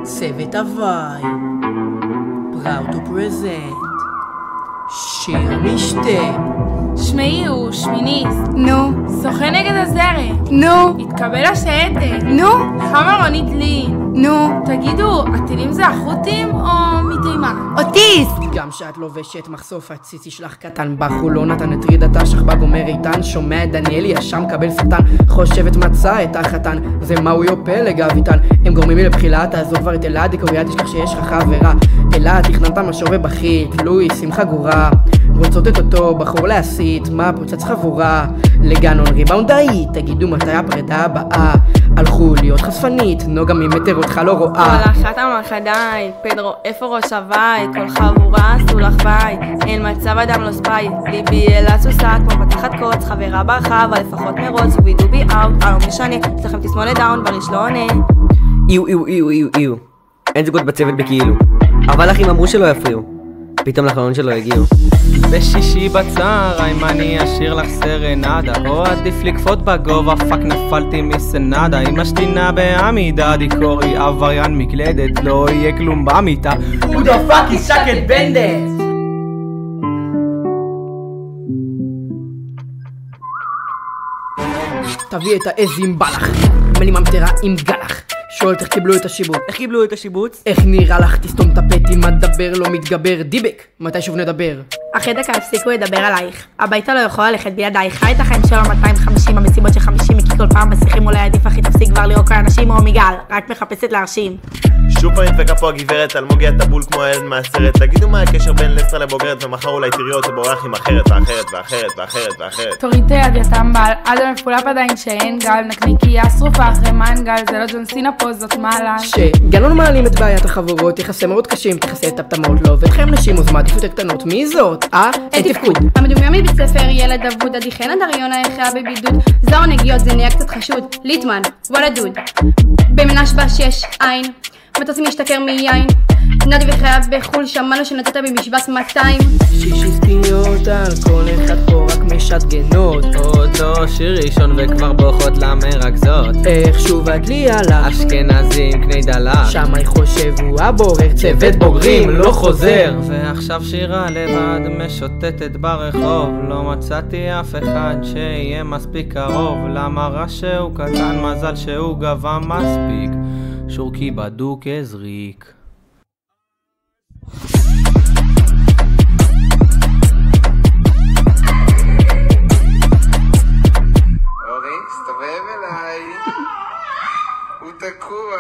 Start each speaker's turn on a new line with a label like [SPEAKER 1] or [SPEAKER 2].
[SPEAKER 1] צוות הוואי, proud to present, שיר משתה.
[SPEAKER 2] שמי הוא שמיניסט.
[SPEAKER 3] נו.
[SPEAKER 2] שוחה נגד הזרם.
[SPEAKER 3] נו.
[SPEAKER 2] התקבל השייטת.
[SPEAKER 3] נו.
[SPEAKER 2] חמה רונית לי.
[SPEAKER 3] נו.
[SPEAKER 2] תגידו, הטילים זה החות'ים או מתימן?
[SPEAKER 3] אוטיסט.
[SPEAKER 1] גם שאת לובשת מחשוף הציצי שלך קטן בחולון נתן את רידתה שכבה גומר איתן שומע את דניאלי השם קבל סטן חושבת מצא את החתן זה מהו יופלג אביטן הם גורמים לי לבחילה תעזוב כבר את אלעד קוריאד יש לך שיש לך חברה אלעד תכננת משור ובחית לואי שמחה גורה רוצות את אותו בחור להסית מה פוצץ חבורה לגנון ריבאונדאי תגידו מתי הפרידה הבאה הלכו להיות חשפנית נוגה ממטר אותך לא רואה
[SPEAKER 2] כל אחת המחדי פדרו איפה ראש הבית כל חבורה עשו לך בית אין מצב אדם לא ספי ליבי אלה סוסה כמו פתחת קוץ חברה ברכה אבל לפחות מרוץ ובידו בי אאוט לא משנה יש לכם תסמונת דאון בריש לא עונה
[SPEAKER 4] איו אין זוגות בצוות בכאילו אבל אחים אמרו שלא יפריעו פתאום לחלון שלא הגיעו
[SPEAKER 5] בשישי בצהריים אני אשאיר לך סרנדה או עדיף לקפות בגובה פאק נפלתי מסנדה עם השתינה בעמידה דיקורי עבריין מקלדת לא יהיה כלום במיטה
[SPEAKER 1] Who the fuck is שקט בנדס? תביא את העז עם בלח מלי ממטרה עם גלח שואלת איך קיבלו את השיבוץ
[SPEAKER 4] איך קיבלו את השיבוץ?
[SPEAKER 1] איך נראה לך תסתום את הפה תלמד דבר לא מתגבר דיבק מתי שוב נדבר
[SPEAKER 2] אחרי דקה הפסיקו לדבר עלייך הביתה לא יכולה ללכת בלעדייך חי את החיים שלו 250 במסיבות של 50 כי כל פעם בשיחים אולי עדיף הכי תפסיק כבר לראות האנשים או מיגל רק מחפשת להרשים
[SPEAKER 6] שוב פעם נדפקה פה הגברת אלמוגיה טבול כמו הילד מהסרט תגידו מה הקשר בין לסטרה לבוגרת ומחר אולי תראי אותו בורח עם אחרת ואחרת ואחרת ואחרת ואחרת
[SPEAKER 2] תוריד את היד יתם בעל עד המפולף עדיין שאין גל נקניקיה שרופה אחרי מנגל זה לא ג'ון סינה פה זאת מעלה
[SPEAKER 1] שגנון מעלים את בעיית החברות יחסי מאוד קשים תחסי את הפתמות לא ואתכם נשים אז מעדיפות הקטנות מי זאת? אין תפקוד
[SPEAKER 3] המדומיה מבית ספר ילד אבוד עדי חן הדריון היחיה בבידוד זר נגיעות זה נהיה קצת חשוד ליטמן וואלה דוד במנש בשש עין מטוס משתכר מיין נדי וחייב בחול שמענו שנתת במשבץ 200
[SPEAKER 1] שישתיות על כל אחד פה רק משתגנות
[SPEAKER 5] עוד לא שיר ראשון וכבר בוכות למרכזות
[SPEAKER 1] איך שוב הדלי עלה
[SPEAKER 5] אשכנזים קני דלה
[SPEAKER 1] שמי חושב הוא הבורר צוות בוגרים לא חוזר
[SPEAKER 5] ועכשיו שירה לבד משוטטת ברחוב לא מצאתי אף אחד שיהיה מספיק קרוב למה רע שהוא קטן מזל שהוא גבה מספיק שורקי בדוק הזריק
[SPEAKER 7] אורי, סתובב אליי הוא תקוע